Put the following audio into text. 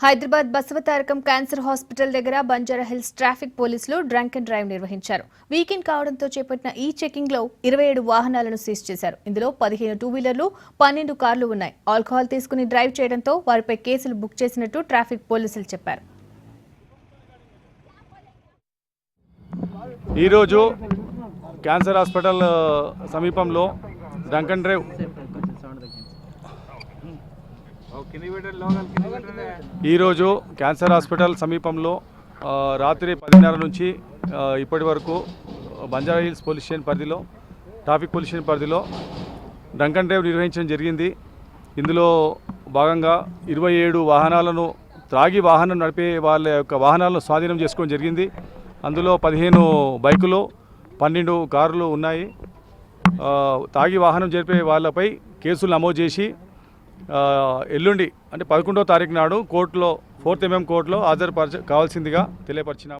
Hyderabad Basavatarakam cancer hospital దగ్గర Banjara Hills traffic పోలీసులు drunk and drive నిర్వహించారు. వీకెండ్ కావడంతో చేపట్టిన ఈ చెకింగ్ లో 27 వాహనాలను సీజ్ చేశారు. ఇందులో 15 టూ వీలర్లు, 12 కార్లు ఉన్నాయి. ఆల్కహాల్ తీసుకుని డ్రైవ్ చేయడంతో వారిపై కేసులు బుక్ చేసినట్టు ట్రాఫిక్ పోలీసులు చెప్పారు. ఈరోజు క్యాన్సర్ హాస్పిటల్ సమీపంలో డ్రంక్ అండ్ డ్రైవ్ ఈరోజు క్యాన్సర్ హాస్పిటల్ సమీపంలో రాత్రి 10:30 నుంచి ఇప్పటి వరకు బంజారాహిల్స్ పోలీస్ స్టేషన్ పరిధిలో ట్రాఫిక్ పోలీస్ స్టేషన్ పరిధిలో డ్రంక్ అండ్ డ్రైవ్ నిర్వహించడం జరిగింది. ఇందులో భాగంగా 27 వాహనాలను త్రాగి వాహనం నడిపే వాళ్ళ యొక్క వాహనాలను స్వాధీనం చేసుకోవడం జరిగింది. అందులో 15 బైకులు, 12 కార్లు ఉన్నాయి. తాగి వాహనం జరిపే వాళ్ళపై కేసులు నమోదు చేసి ఎల్లుండి అంటే 11వ తారీఖు నాడు కోర్టులో 4th MM కోర్టులో హాజరు కావాల్సిందిగా తెలియపరిచినాం.